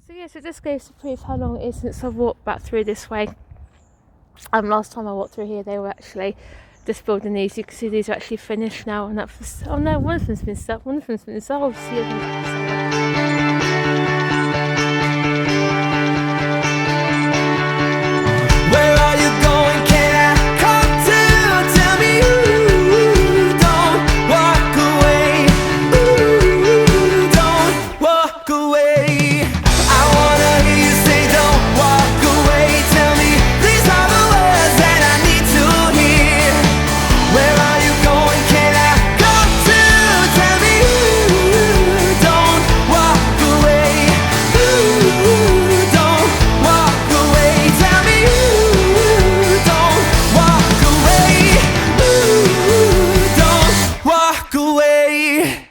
So yes, it just goes to prove how long it is since I've walked back through this way. Last time I walked through here, they were actually just building these. You can see these are actually finished now, and that's oh no, one of them's been sold. One of them's been sold. Where are you going? Can I come to? Tell me you don't walk away. Ooh, don't walk away. I wanna hear you say don't walk away. Tell me these are the words that I need to hear. Where are you going? Can I come to? Tell me you don't walk away. Ooh, don't walk away. Tell me you don't walk away. Ooh, don't walk away.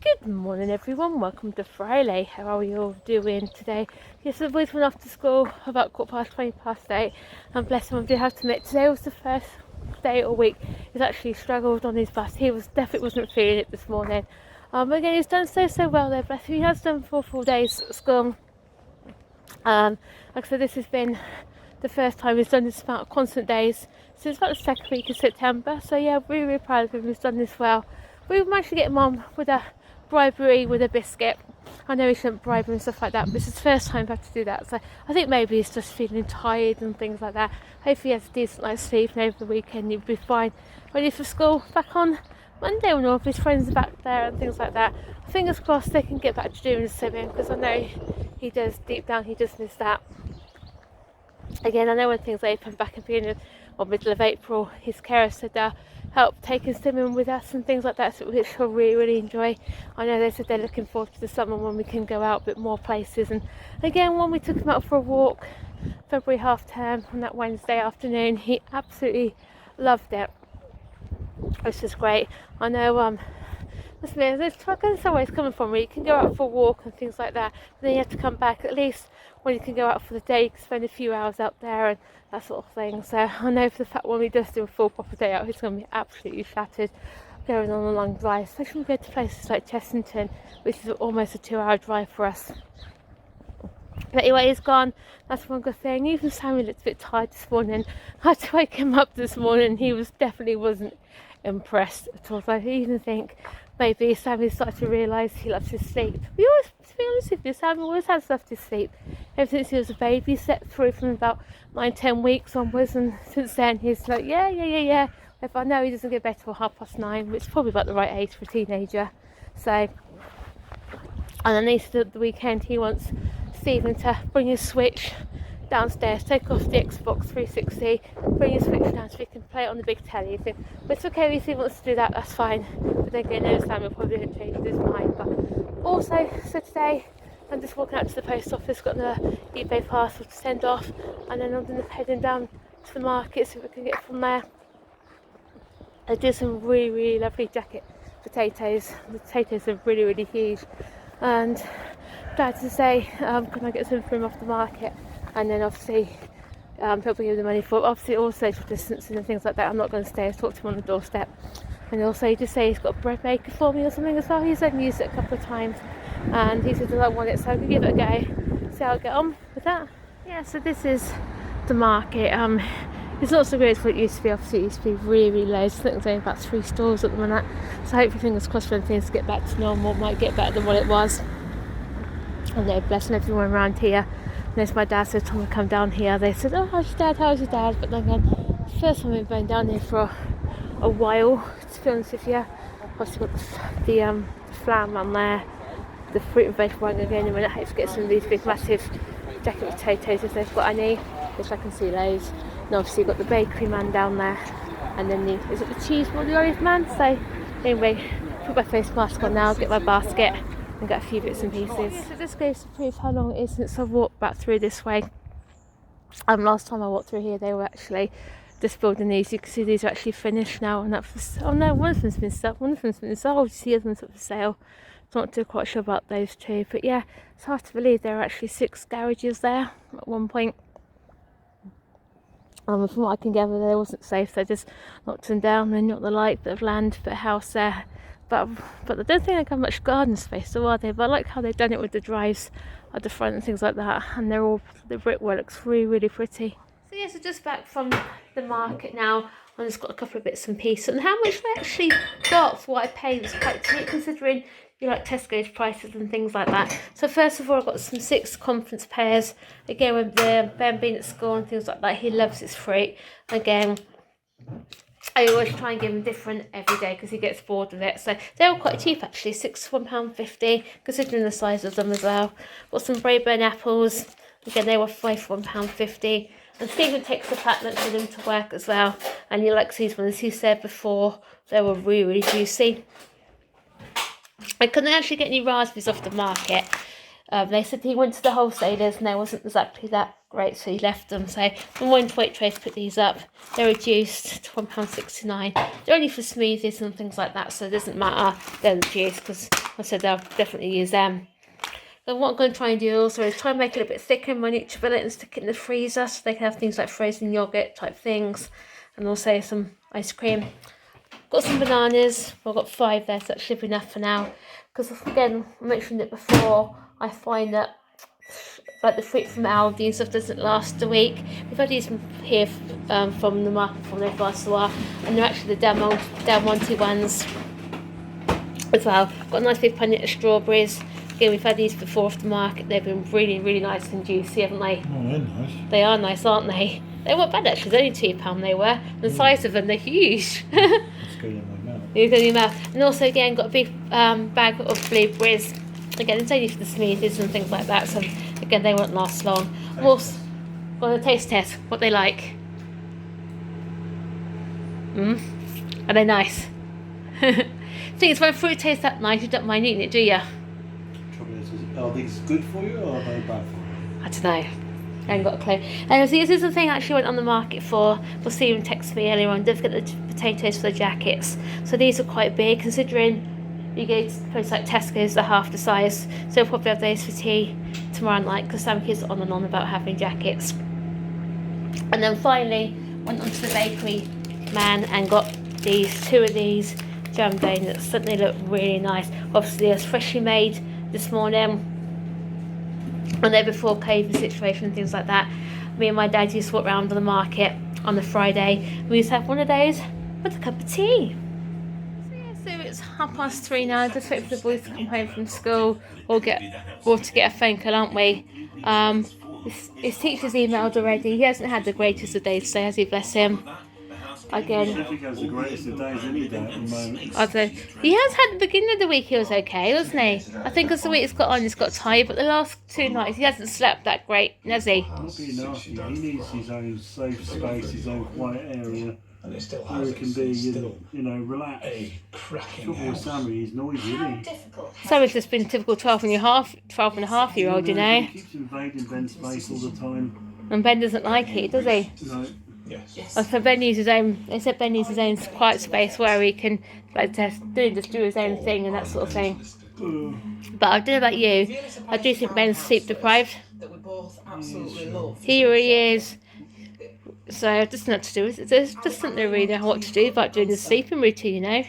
Good morning everyone, welcome to Friday. How are you all doing today? Yes, the boys went off to school about 8:15, and bless him, I do have to admit, today was the first day all week he's actually struggled on his bus. He definitely wasn't feeling it this morning. Again, he's done so well there, bless him. He has done 4 full days at school. Like I said, this has been the first time he's done this amount of constant days since about the 2nd week of September. So yeah, really proud of him. He's done this well. We managed to get him on with a bribery with a biscuit. I know he shouldn't bribe him and stuff like that, but it's his first time I've had to do that. So I think maybe he's just feeling tired and things like that. Hopefully he has a decent night's sleep, and over the weekend he'll be fine, ready for school back on Monday when all of his friends are back there and things like that. Fingers crossed they can get back to doing swimming, because I know he does, deep down he does miss that. Again, I know when things open back in the beginning or middle of April, his carer said they'll help take him swimming with us and things like that, so which he'll really enjoy. I know they said they're looking forward to the summer when we can go out a bit more places. And again, when we took him out for a walk February half term on that Wednesday afternoon, he absolutely loved it. It's just great. I know there's truckers always coming from where you can go out for a walk and things like that, but then you have to come back. At least when you can go out for the day, you can spend a few hours out there and that sort of thing. So I know for the fact when we just do a full proper day out, he's going to be absolutely shattered going on a long drive, especially when we go to places like Stephenson, which is almost a 2-hour drive for us. But anyway, he's gone. That's one good thing. Even Sammy looked a bit tired this morning. I had to wake him up this morning. He definitely wasn't impressed at all. So I even think maybe Sammy started to realise he loves his sleep. We always, to be honest with you, Sammy always has loved his sleep. Ever since he was a baby, set through from about 9-10 weeks onwards, and since then he's like, yeah. If I know he doesn't get better till 9:30, which is probably about the right age for a teenager. So, and then Easter the weekend, he wants Stephen to bring his Switch downstairs, take off the Xbox 360, bring his Switch down so we can play it on the big telly. So, but it's okay if he wants to do that, that's fine. But then again, no, Sam will probably change his mind. But also, so today I'm just walking out to the post office, got an eBay parcel to send off, and then I'm going to be heading down to the market so we can get from there. I did some really lovely jacket potatoes. The potatoes are really huge, and glad to say, can I get some from off the market? And then obviously he'll be giving the money for, obviously all social distancing and things like that. I'm not going to stay, I talked to him on the doorstep. And also he just say he's got a bread maker for me or something as well. He's only used it a couple of times, and he said, I want it, so I'm going to give it a go, see how I get on with that. Yeah, so this is the market. It's not so great as what it used to be. Obviously it used to be really loads. I think there's only about 3 stores at the minute, so hopefully, fingers crossed, when things get back to normal, it might get better than what it was. And they're blessing everyone around here. And as my dad said, Tom would come down here, they said, oh, how's your dad? But then again, it's the first time we've been down here for a while, to be honest with you. Obviously got the flam on there, the fruit and veg one again in a minute. I hope to get some of these big massive jacket potatoes if they've got any, which I can see loads. And obviously got the bakery man down there, and then is it the cheese or the olive man? So anyway, put my face mask on now, get my basket and get a few bits and pieces. So this goes to prove how long it is since I've walked back through this way. Last time I walked through here, they were actually just building these. You can see these are actually finished now, and that's oh no, one of them's been sold. One of them's been sold. You see others up for sale. So I'm not too quite sure about those two, but yeah, it's hard to believe there are actually 6 garages there at one point. From what I can gather, they wasn't safe, so they just knocked them down. They knocked the light, bit of land, bit of house there, but I don't think they have much garden space, so are they? But I like how they've done it with the drives at the front and things like that, and the brickwork looks really pretty. So yeah, so just back from the market now. I've just got a couple of bits and pieces, and how much I actually got for what I paid was quite cheap considering you like Tesco's prices and things like that. So first of all, I got some 6 conference pairs. Again, with Ben being at school and things like that, he loves his fruit. Again, I always try and give him different every day because he gets bored with it. So they were quite cheap actually, 6 for £1.50, considering the size of them as well. Got some Braeburn apples. Again, they were 5 for £1.50. And Stephen takes the pack lunch with him to work as well. And he likes these ones. He said before they were really juicy. I couldn't actually get any raspberries off the market. They said he went to the wholesalers and they wasn't exactly that great, so he left them. So I'm going to wait Trace to put these up. They're reduced to £1.69. They're only for smoothies and things like that, so it doesn't matter. They're reduced because I said I'll definitely use them. And what I'm going to try and do also is try and make it a bit thicker in my Nutribullet and stick it in the freezer so they can have things like frozen yogurt type things, and also some ice cream. Got some bananas. I've got 5 there, so that should be enough for now. Because again, I mentioned it before, I find that like the fruit from Aldi and stuff doesn't last a week. We've had these from here from the market from there last a while, and they're actually the Del Monte ones as well. Got a nice big punnet of strawberries. Again, we've had these before off the market. They've been really nice and juicy, haven't they? Oh, they're nice. They are nice, aren't they? They weren't bad actually. They're only £2 they were. The size of them, they're huge. Let's go in my mouth. You go in your mouth. And also again, got a big bag of blueberries. Again, it's only for the smoothies and things like that. So again, they won't last long. I'm also going to taste test what they like. Are they nice? Thing is, when fruit tastes that nice, you don't mind eating it, do you? Are these good for you or are they bad for you? I don't know. I haven't got a clue. And this is the thing I actually went on the market for. We'll see him text me earlier on. Don't forget the potatoes for the jackets. So these are quite big considering you go to places like Tesco's, they're half the size. So we'll probably have those for tea tomorrow night because some kids are on and on about having jackets. And then finally went onto the bakery man and got 2 of these jam donuts. They look really nice. Obviously they're freshly made this morning, and they're before COVID situation and things like that. Me and my dad used to walk around on the market on the Friday. We used to have one of those with a cup of tea. So it's 3:30 now. Just wait for the boys to come home from school or to get a phone call, aren't we? His teacher's emailed already. He hasn't had the greatest of days today, has he? Bless him. Again, I think that's the greatest of days any day at the moment. He has had the beginning of the week, he was okay, wasn't he? I think as the week's got on, he's got tired, but the last 2 nights he hasn't slept that great, has he? Not being nasty, he needs his own safe space, his own quiet area where he can be, relaxed. Football Sammy, he's noisy, isn't he? Sammy's just been typical 12 and a half year old, you know. He keeps invading Ben's space all the time. And Ben doesn't like it, does he? No. So Ben needs his own. They said Ben needs his own quiet space where he can just do his own thing and that sort of thing. But I don't know about you. I do think Ben's sleep deprived. He really is. So I just don't know what to do with it. There's just something really know what to do about doing the sleeping routine, Yeah,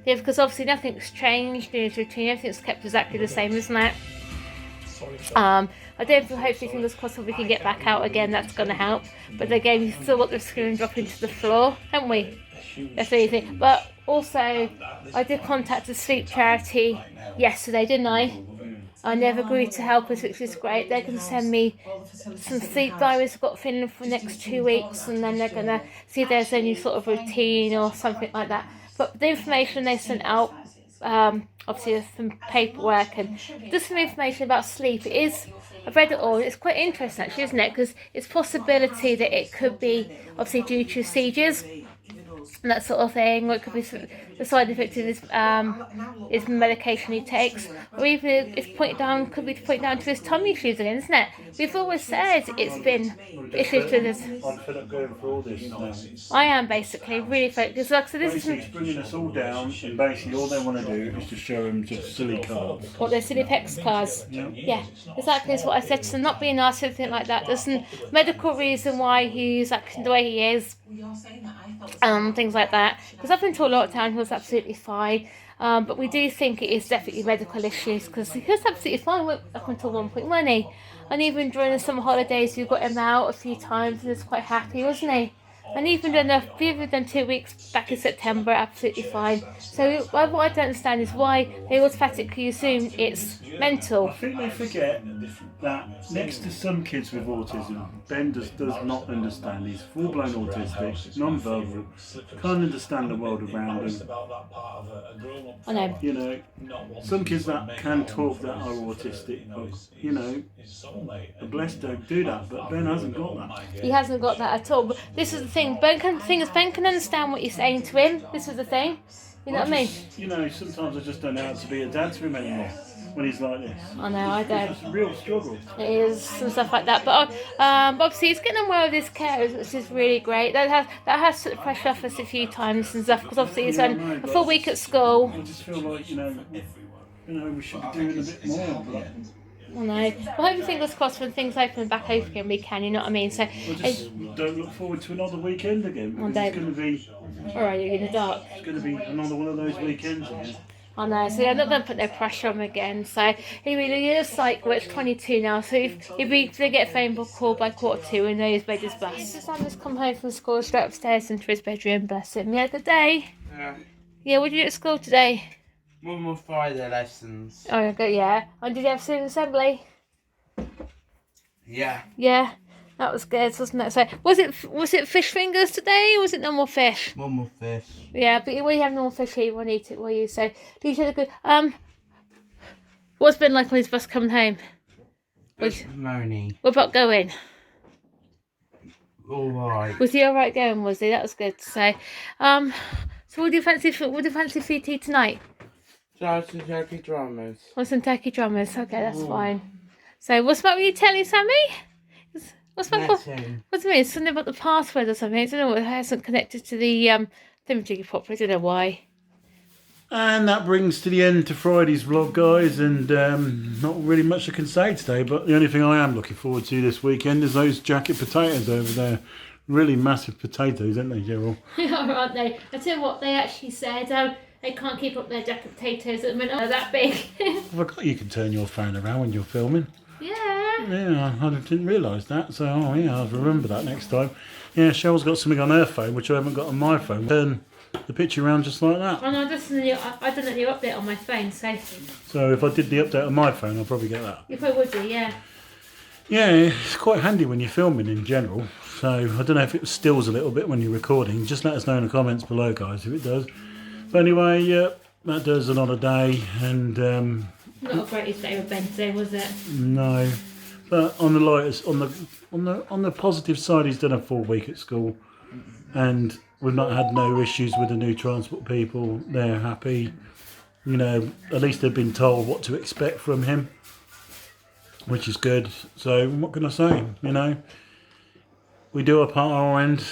because obviously nothing's changed in his routine. Everything's kept exactly the same, isn't it? I don't feel, hopefully, fingers crossed, we can get back out again. That's going to help. But again, we've still got the screen dropping to the floor, haven't we? That's the only thing. But also, I did contact a sleep charity yesterday, didn't I? I never agreed to help us, which is great. They're going to send me some sleep diaries I've got filling for the next 2 weeks, and then they're going to see if there's any sort of routine or something like that. But the information they sent out, obviously there's some paperwork and just some information about sleep. I've read it all. It's quite interesting actually, isn't it? Because it's possibility that it could be obviously due to seizures and that sort of thing, or it could be the side effect of his medication he takes, or even it's could be pointed down to his tummy issues again, isn't it? We've always said it's been issues with his. I'm fed up going through all this now. I am basically really focused. Like, so this Basically, it's bringing us all down, and basically all they want to do is to show them just silly cards. What, they're silly pecs cards? Yeah, exactly. That's what I said to them. Not being nasty or anything like that. There's no medical reason why he's acting the way he is. things like that. Because up until lockdown, he was absolutely fine. But we do think it is definitely medical issues, because he was absolutely fine up until one point, wasn't he? And even during the summer holidays, we got him out a few times, and he was quite happy, wasn't he? And even done 2 weeks back in September, absolutely fine. So what I don't understand is why they automatically assume it's mental. I think they forget that next to some kids with autism, Ben does not understand. He's full-blown autistic, non-verbal, can't understand the world around him. I know. You know, some kids that can talk that are autistic, but, you know, are blessed to do that, but Ben hasn't got that. He hasn't got that at all. But this is the thing. Ben can understand what you're saying to him. This is the thing. You know what I mean? You know, sometimes I just don't know how to be a dad to him anymore when he's like this. I know, I don't. It's a real struggle. It is, and stuff like that. But obviously, he's getting on well with his carers, which is really great. That has took the pressure off us a few times and stuff, because obviously he's done a full week at school. I just feel like, you know, we should be doing a bit more. But I know. Well, hope fingers crossed when things open back open again, we can. You know what I mean? So. I just don't look forward to another weekend again. Because it's going to be. Alright, you're in the dark. It's going to be another one of those weekends again. I know, so I'm not going to put no pressure on him again. So he really is like, well, it's 22 now, so if they get a phone call by 1:45, we know he's made his bus. Sam's come home from school, straight upstairs into his bedroom, bless him. You had a good day? Yeah. Yeah, what did you do at school today? One more Friday lessons. Oh, okay, yeah. And did you have student assembly? Yeah. Yeah, that was good, wasn't it? So was it fish fingers today, or was it normal fish? Normal fish. Yeah, but when you have normal fish here, you won't eat it, will you? So did you have a good what's it been like on his bus coming home? Moany. What about going? Alright. Was he alright going, was he? That was good to say. So what do you fancy for your tea tonight? Just some turkey drummers. Want some turkey drummers? Okay, that's fine. So what's about you telling Sammy? What's about what's it mean? Something about the password or something. I don't know, it hasn't connected to the thingamajiggy properly, I don't know why. And that brings to the end to Friday's vlog, guys, and not really much I can say today, but the only thing I am looking forward to this weekend is those jacket potatoes over there. Really massive potatoes, aren't they, Cheryl? Yeah, aren't they? I tell you what, they actually said they can't keep up their jacket potatoes at the minute. They're that big. I forgot you can turn your phone around when you're filming. Yeah. Yeah, I didn't realise that, so I'll remember that next time. Yeah, Cheryl's got something on her phone, which I haven't got on my phone. Turn the picture around just like that. Oh no, I done a new update on my phone, so... So if I did the update on my phone, I'll probably get that. You probably would do, yeah. Yeah, it's quite handy when you're filming in general. So I don't know if it stills a little bit when you're recording. Just let us know in the comments below, guys, if it does. But anyway, yeah, that does it on a day, and Not the greatest day with Ben today, was it? no. But on the lightest, on the positive side, he's done a full week at school, and we've not had no issues with the new transport people. They're happy, you know. At least they've been told what to expect from him, which is good. So what can I say? You know, we do our part on our end.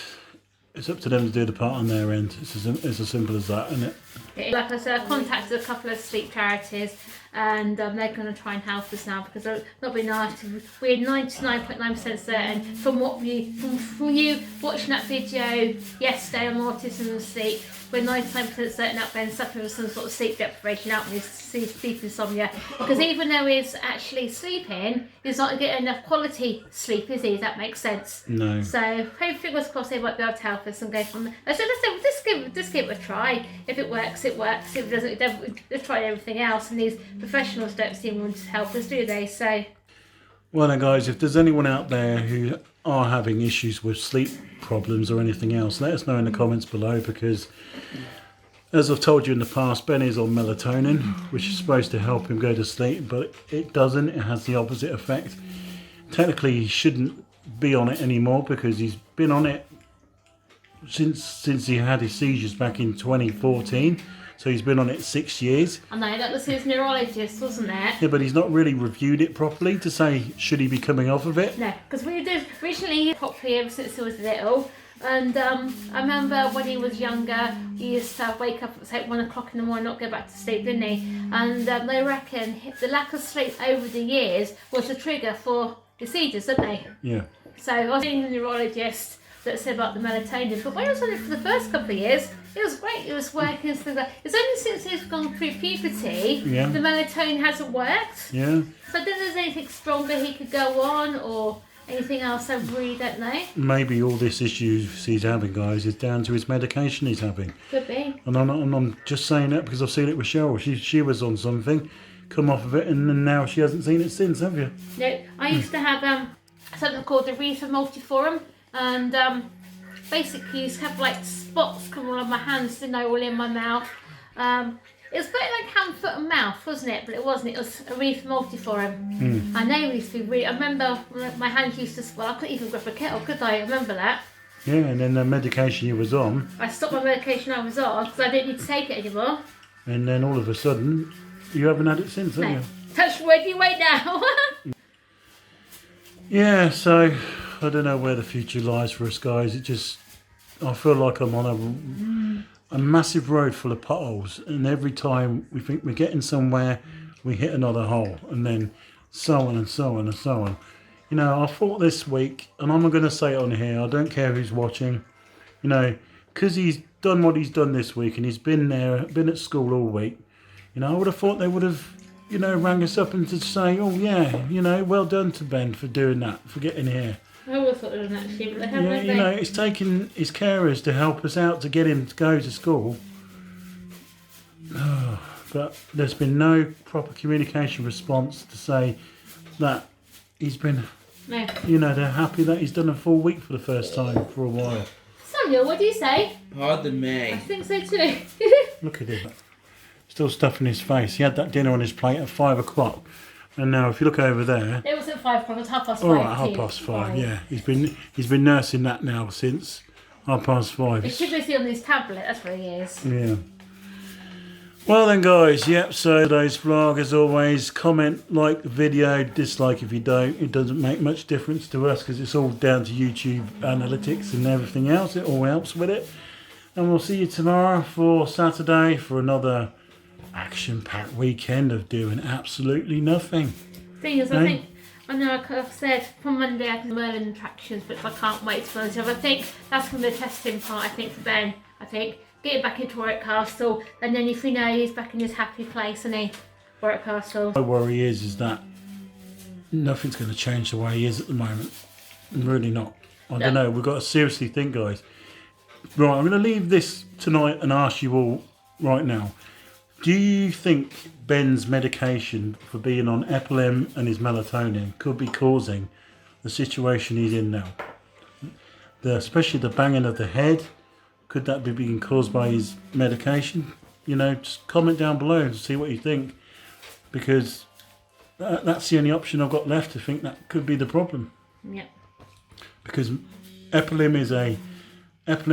It's up to them to do the part on their end. It's as simple as that, isn't it? Like I said, I contacted a couple of sleep charities, and they're going to try and help us now, because they're not being asked. We're 99.9% certain from you watching that video yesterday on autism and sleep. We're 99% certain that Ben's suffering with some sort of sleep deprivation out with sleep insomnia, because even though he's actually sleeping, he's not getting enough quality sleep, is he? Does that make sense? No. So hopefully, fingers crossed, they might be able to help us and go from there. So let's give it a try. If it works, it works. If it doesn't, let's try everything else. And these professionals don't seem to want to help us, do they? So. Well then, guys, if there's anyone out there who are having issues with sleep problems or anything else, let us know in the comments below, because as I've told you in the past, Ben is on melatonin, which is supposed to help him go to sleep, but it doesn't. It has the opposite effect. Technically, he shouldn't be on it anymore, because he's been on it since he had his seizures back in 2014. So he's been on it 6 years. I know, that was his neurologist, wasn't it? Yeah, but he's not really reviewed it properly to say, should he be coming off of it? No, because we did originally properly ever since he was little. And I remember when he was younger, he used to wake up at say 1 o'clock in the morning, not go back to sleep, didn't he? And they reckon the lack of sleep over the years was the trigger for the seizures, didn't they? Yeah. So I was seeing the neurologist that said about the melatonin. But when I was on it for the first couple of years, it was great. It was working and things like that. It's only since he's gone through puberty, Yeah. the melatonin hasn't worked. Yeah. So I don't know if there's anything stronger he could go on or anything else. I really don't know. Maybe all this issues he's having, guys, is down to his medication he's having. Could be. And I'm just saying that because I've seen it with Cheryl. She was on something, come off of it, and then now she hasn't seen it since, have you? No, I used to have something called the Reefer Multiforum, and basically used to have like spots coming all on my hands, didn't I, all in my mouth. It was a bit like hand, foot and mouth, wasn't it? But it wasn't. It was a Reefer Multiforum. I know it used to be really... I remember when my hands used to swell. I couldn't even grab a kettle, could I? I remember that. Yeah, and then the medication you was on, I stopped my medication I was on because I didn't need to take it anymore. and then all of a sudden, you haven't had it since, have No. you? Touch wood, you wait now. Yeah, so I don't know where the future lies for us, guys. I feel like I'm on a massive road full of potholes, and every time we think we're getting somewhere, we hit another hole, and then so on and so on and so on. You know, I thought this week, and I'm going to say it on here, I don't care who's watching, you know, because he's done what he's done this week, and he's been at school all week, you know, I would have thought they would have, you know, rang us up and to say, oh yeah, you know, well done to Ben for doing that, for getting here. I always thought it was actually, but they haven't. Yeah, you know, it's taken his carers to help us out to get him to go to school. But there's been no proper communication response to say that he's been, No. you know, they're happy that he's done a full week for the first time for a while. Samuel, what do you say? Pardon I me. think so too. Look at him. Still stuffing his face. He had that dinner on his plate at 5 o'clock. And now if you look over there, It wasn't 5 o'clock, it was 5:30. all right, 5:30. Yeah, he's been nursing that now since 5:30. It should be on his tablet, that's what he is. Yeah. Well then, guys, yep, so today's vlog, as always, comment, like the video, dislike if you don't. It doesn't make much difference to us because it's all down to YouTube analytics and everything else. It all helps with it. And we'll see you tomorrow for Saturday for another action-packed weekend of doing absolutely nothing. Thing is, No? I know I've said from Monday I can Merlin attractions, but I can't wait to go. I think that's going to be the testing part, I think, for Ben. I think get him back into Warwick Castle, and then if we know he's back in his happy place, and he Warwick Castle. My worry is that nothing's going to change the way he is at the moment. Really not. I don't know. We've got to seriously think, guys. Right, I'm going to leave this tonight and ask you all right now. Do you think Ben's medication for being on Epilim and his melatonin could be causing the situation he's in now? Especially the banging of the head. Could that be being caused by his medication? You know, just comment down below and see what you think. Because that's the only option I've got left to think that could be the problem. Yep. Because Epilim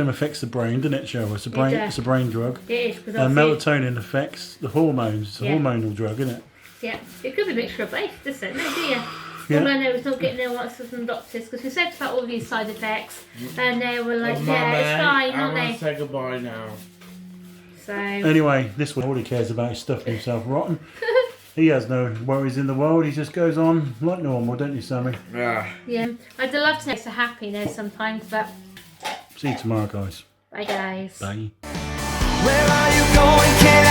affects the brain, doesn't it, Cheryl? It's a brain drug. It is. Because And melatonin affects the hormones. It's a hormonal drug, isn't it? Yeah, it could be a mixture of both, doesn't it? No, do you? Yeah. All I know is not getting ill lots from the doctors because we said about all these side effects and they were like, Oh, yeah, it's fine, I aren't want they? to say goodbye now. So, Anyway, this one, all he cares about is stuffing himself rotten. He has no worries in the world. He just goes on like normal, don't you, Sammy? Yeah. yeah, I'd love to make so happy, sometimes, but See you tomorrow, guys. bye, guys. Bye. Where are you going? Can't